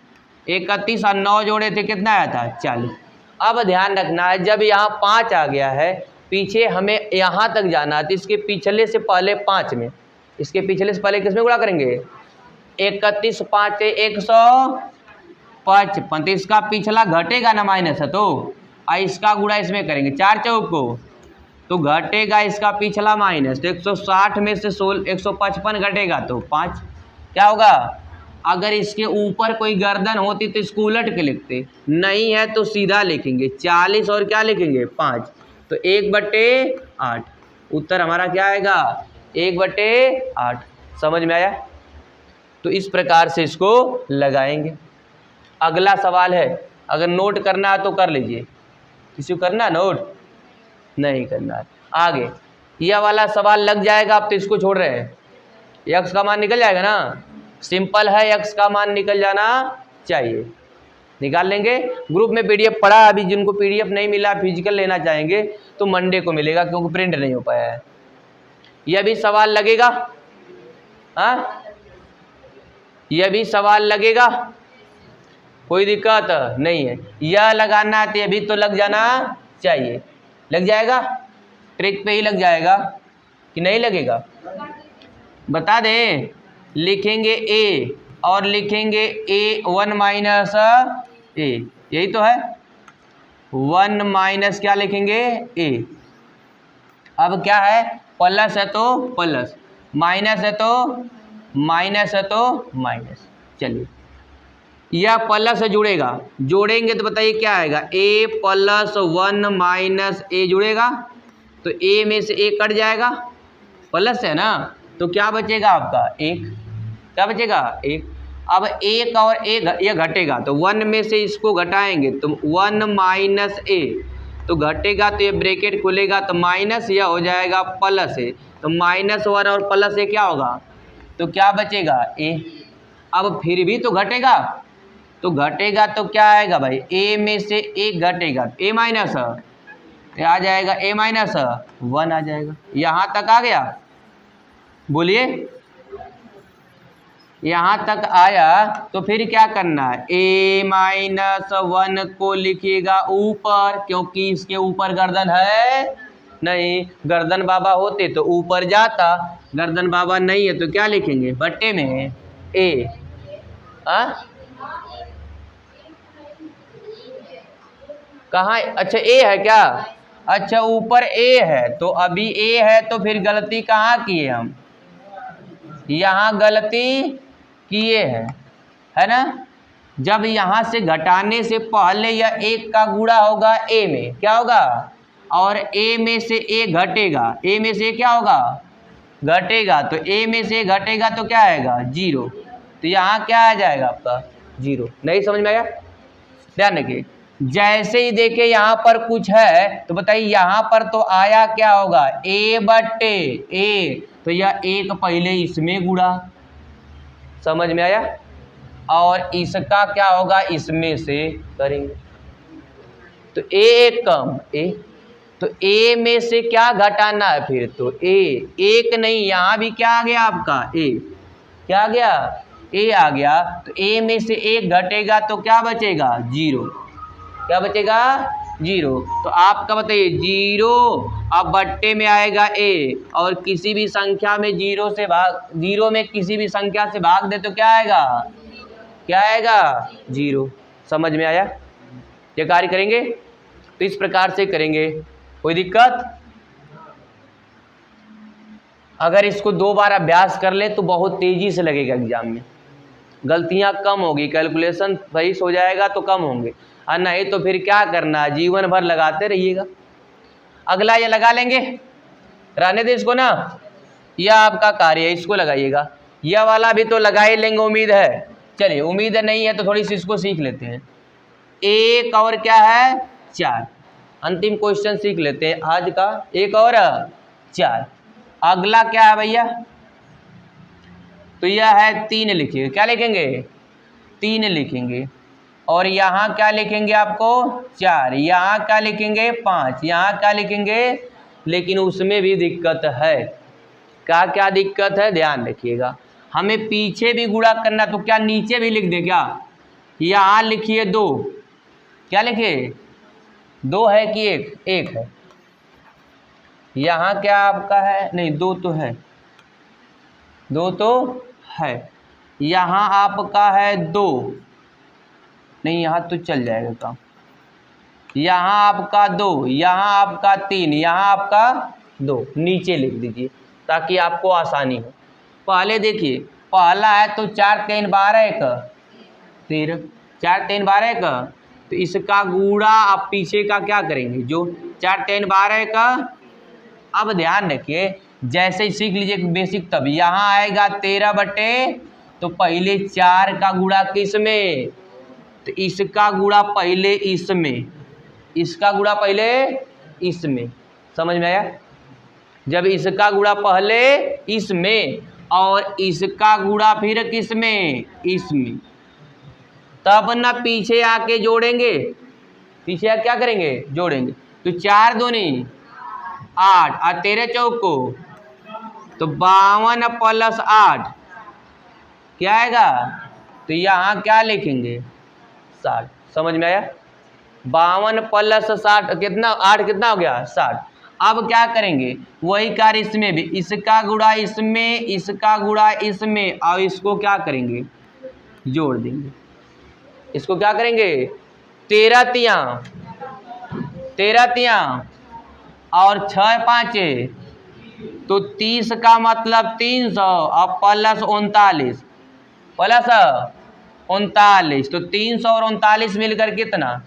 31 और 9 जोड़े थे, कितना आया था? 40। अब ध्यान रखना है, जब यहाँ 5 आ गया है, पीछे हमें यहाँ तक जाना है, तो इसके पिछले से पहले 5 में, इसके पिछले से पहले किस में गुणा करेंगे? 31 5 155, तो इसका पिछला घटेगा ना, माइनस है, तो इसका गुणा इसमें करेंगे 4 चौक को, तो घटेगा इसका पिछला माइनस। तो 160 में से 155 घटेगा तो 5। क्या होगा? अगर इसके ऊपर कोई गर्दन होती तो इसको उलट के लिखते, नहीं है तो सीधा लिखेंगे 40 और क्या लिखेंगे? 5, तो 1/8। उत्तर हमारा क्या आएगा? 1/8। समझ में आया? तो इस प्रकार से इसको लगाएंगे। अगला सवाल है, अगर नोट करना है तो कर लीजिए। किसी को करना है नोट? नहीं करना है। आगे यह वाला सवाल लग जाएगा, आप तो इसको छोड़ रहे हैं। x का मान निकल जाएगा ना, सिंपल है, x का मान निकल जाना चाहिए। निकाल लेंगे। ग्रुप में पीडीएफ पड़ा, अभी जिनको पीडीएफ नहीं मिला, फिजिकल लेना चाहेंगे तो मंडे को मिलेगा, क्योंकि प्रिंट नहीं हो पाया है। यह भी सवाल लगेगा, हाँ, यह भी सवाल लगेगा, कोई दिक्कत नहीं है। यह लगाना है तो यह भी तो लग जाना चाहिए। लग जाएगा, ट्रिक पे ही लग जाएगा कि नहीं लगेगा? बता दें। लिखेंगे a और लिखेंगे a1 माइनस a, यही तो है। 1 माइनस क्या लिखेंगे? a। अब क्या है? प्लस है तो प्लस, माइनस है तो माइनस है तो माइनस। चलिए, यह प्लस से जुड़ेगा, जोड़ेंगे तो बताइए क्या आएगा? a + 1 - a जुड़ेगा, तो a में से a कट जाएगा, प्लस है ना, तो क्या बचेगा आपका 1, क्या बचेगा 1। अब 1 और 1 ये घटेगा तो 1 में से इसको घटाएंगे तो 1 माइनस ए, तो घटेगा तो ये ब्रैकेट खुलेगा तो माइनस, यह हो जाएगा प्लस ए, तो -1 और प्लस ए क्या होगा, तो क्या बचेगा ए। अब फिर भी तो घटेगा, तो घटेगा तो क्या आएगा भाई, ए में से 1 घटेगा ए माइनस आ जाएगा, ए माइनस 1 आ जाएगा। यहाँ तक आ गया, बोलिए यहाँ तक आया तो फिर क्या करना है, ए माइनस 1 को लिखिएगा ऊपर, क्योंकि इसके ऊपर गर्दन है नहीं, गर्दन बाबा होते तो ऊपर जाता, गर्दन बाबा नहीं है तो क्या लिखेंगे बट्टे में ए। कहाँ, अच्छा ए है क्या, अच्छा ऊपर ए है, तो अभी ए है तो फिर गलती कहाँ किए हम, यहाँ गलती किए हैं, है ना। जब यहाँ से घटाने से पहले यह 1 का गुणा होगा ए में, क्या होगा, और ए में से 1 घटेगा, ए में से क्या होगा घटेगा, तो ए में से घटेगा तो क्या आएगा 0, तो यहाँ क्या आ जाएगा आपका 0। नहीं समझ में आया, ध्यान रखिए। जैसे ही देखे यहाँ पर कुछ है तो बताइए यहाँ पर तो आया क्या होगा ए बट्टे ए, तो यह 1 पहले इसमें गुणा, समझ में आया, और इसका क्या होगा इसमें से करेंगे, तो ए 1 कम ए, तो ए में से क्या घटाना है फिर, तो ए 1 नहीं, यहाँ भी क्या आ गया आपका ए, क्या आ गया ए आ गया, तो ए में से 1 घटेगा तो क्या बचेगा 0, क्या बचेगा 0, तो आपका बताइए 0, अब बट्टे में आएगा ए, और किसी भी संख्या में 0 में किसी भी संख्या से भाग दे तो क्या आएगा, क्या आएगा 0। समझ में आया, ये कार्य करेंगे तो इस प्रकार से करेंगे, कोई दिक्कत। अगर इसको 2 बार अभ्यास कर ले तो बहुत तेजी से लगेगा एग्जाम में, गलतियां कम होगी, कैलकुलेशन सही हो जाएगा तो कम होंगे, और नहीं तो फिर क्या करना है जीवन भर लगाते रहिएगा। अगला ये लगा लेंगे, रहने दे इसको ना, यह आपका कार्य है, इसको लगाइएगा, यह वाला भी तो लगा ही लेंगे उम्मीद है। चलिए उम्मीद नहीं है तो थोड़ी सी इसको सीख लेते हैं, 1 और क्या है 4, अंतिम क्वेश्चन सीख लेते हैं आज का, 1 और 4। अगला क्या है भैया, तो यह है 3 लिखिए, क्या लिखेंगे 3 लिखेंगे, और यहाँ क्या लिखेंगे आपको 4, यहाँ क्या लिखेंगे 5, यहाँ क्या लिखेंगे, लेकिन उसमें भी दिक्कत है, क्या क्या दिक्कत है ध्यान रखिएगा, हमें पीछे भी गुणा करना, तो क्या नीचे भी लिख दे क्या, यहाँ लिखिए 2, क्या लिखिए 2 है कि 1 है, यहाँ क्या आपका है नहीं 2 तो है, 2 तो है, यहाँ आपका है 2, नहीं यहाँ तो चल जाएगा काम, यहाँ आपका 2, यहाँ आपका 3, यहाँ आपका 2, नीचे लिख दीजिए ताकि आपको आसानी हो। पहले देखिए, पहला है तो 4 3 12 1 13, 4 3 12 1, तो इसका गुणा आप पीछे का क्या करेंगे जो 4 3 12 1। अब ध्यान रखिए, जैसे ही सीख लीजिए बेसिक, तब यहाँ आएगा 13 बटे, तो पहले 4 का गुणा किस में, तो इसका गुणा पहले इसमें, इसका गुणा पहले इसमें, समझ में आया। जब इसका गुणा पहले इसमें और इसका गुणा फिर किस में, इसमें, तब ना पीछे आके जोड़ेंगे, पीछे आके क्या करेंगे जोड़ेंगे, तो 4 दूनी 8 और 13 चौको तो 52 प्लस 8 क्या आएगा, तो यहाँ क्या लिखेंगे 60, समझ में आया। 52 प्लस 60 कितना, 8 कितना हो गया 60। अब क्या करेंगे वही कार्य इसमें भी, इसका गुणा इसमें, इसका गुणा इसमें, और इसको क्या करेंगे जोड़ देंगे, इसको क्या करेंगे 13 तियां और 6 5 तो 30 का मतलब 300 और प्लस 39 प्लस 39, तो 300 और 39 मिलकर कितना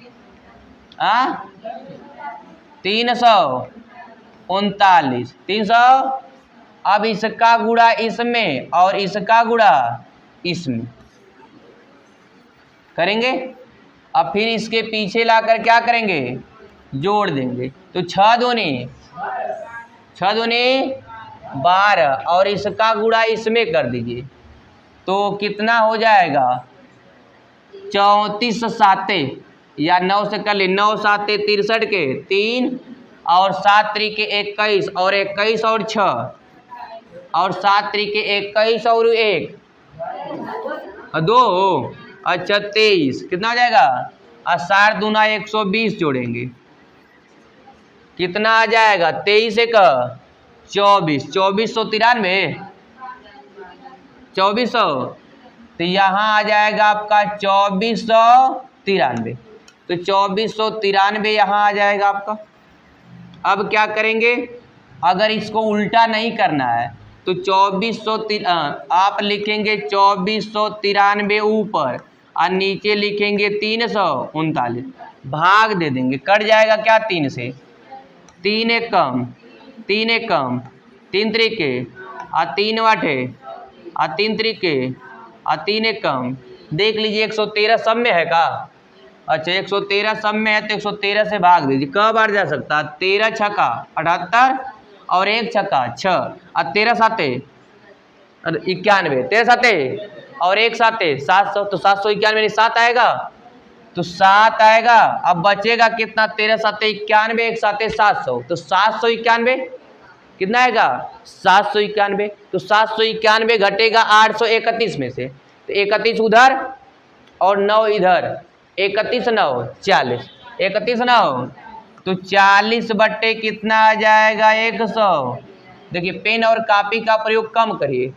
339, 300 अब इसका गुणा इसमें और इसका गुणा इसमें करेंगे। अब फिर इसके पीछे लाकर क्या करेंगे, जोड़ देंगे। तो 6 दूनी 12 और इसका गुणा इसमें कर दीजिए तो कितना हो जाएगा 34 साते या 9 से कर ली, 9 साते 63 के 3 और 7 त्रिके 21 और 21 और 6 और 7 त्रिके 21 और 1 2 अच्छा 23 कितना हो जाएगा। 7 दूना 120 जोड़ेंगे कितना आ जाएगा 23 एक 24 2493 2400 तो यहाँ आ जाएगा आपका 2493 तो 2493 यहाँ आ जाएगा आपका। अब क्या करेंगे, अगर इसको उल्टा नहीं करना है तो 2400 आप लिखेंगे 2493 ऊपर और नीचे लिखेंगे 339 भाग दे देंगे, कट जाएगा क्या 3 से 3 एक कम 3 त्रिके और 3 वाठे और 3 त्रिके और 3 एक कम। देख लीजिए 113 सब में है का। अच्छा 113 सब में है तो 113 से भाग दीजिए, कब बार जा सकता है 13 छक्का 78 और 1 छक्का 6 और 13 साते 91 13 साते और 1 साते 700 तो 791 7 आएगा तो 7 आएगा। अब बचेगा कितना 13 साते 91 1 साते 700 तो 791 कितना आएगा 791 तो 791 घटेगा 831 में से तो 31 उधर और 9 इधर 31 9 40 31 9 तो 40 बट्टे कितना आ जाएगा 100। देखिए पेन और कॉपी का प्रयोग कम करिए।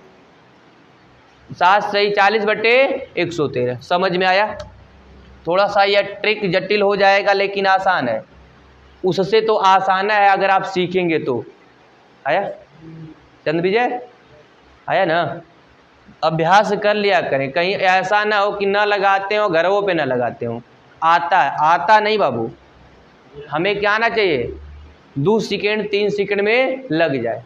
7 सही 40 बट्टे 113 समझ में आया। थोड़ा सा यह ट्रिक जटिल हो जाएगा लेकिन आसान है, उससे तो आसान है अगर आप सीखेंगे तो। आया चंद विजय आया ना। अभ्यास कर लिया करें, कहीं ऐसा ना हो कि ना लगाते हो घरों पे ना लगाते हो। आता है आता नहीं बाबू, हमें क्या आना चाहिए 2 सेकेंड 3 सेकेंड में लग जाए।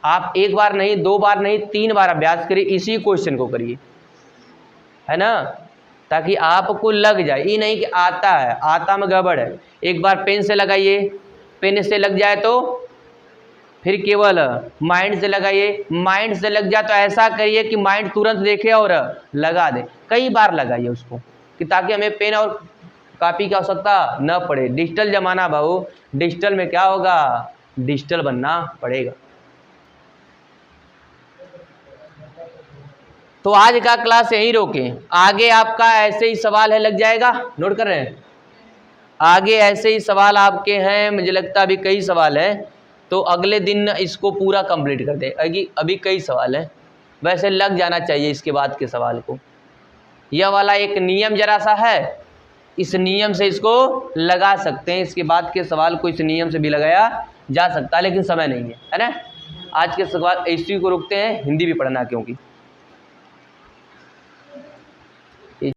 आप 1 बार नहीं 2 बार नहीं 3 बार अभ्यास करिए, इसी क्वेश्चन को करिए है ना, ताकि आपको लग जाए। ये नहीं कि आता है आता में गड़बड़ है। एक बार पेन से लगाइए, पेन से लग जाए तो फिर केवल माइंड से लगाइए, माइंड से लग जाए तो ऐसा करिए कि माइंड तुरंत देखे और लगा दे। कई बार लगाइए उसको कि ताकि हमें पेन और कॉपी की आवश्यकता न पड़े। डिजिटल ज़माना बाबू, डिजिटल में क्या होगा डिजिटल बनना पड़ेगा। तो आज का क्लास यहीं रोकें, आगे आपका ऐसे ही सवाल है लग जाएगा। नोट कर रहे हैं, आगे ऐसे ही सवाल आपके हैं, मुझे लगता है अभी कई सवाल हैं तो अगले दिन इसको पूरा कंप्लीट कर दें। अभी कई सवाल हैं, वैसे लग जाना चाहिए इसके बाद के सवाल को। यह वाला एक नियम जरा सा है, इस नियम से इसको लगा सकते हैं, इसके बाद के सवाल को इस नियम से भी लगाया जा सकता है लेकिन समय नहीं है, है ना। आज के सवाल इसी को रुकते हैं, हिंदी भी पढ़ना क्योंकि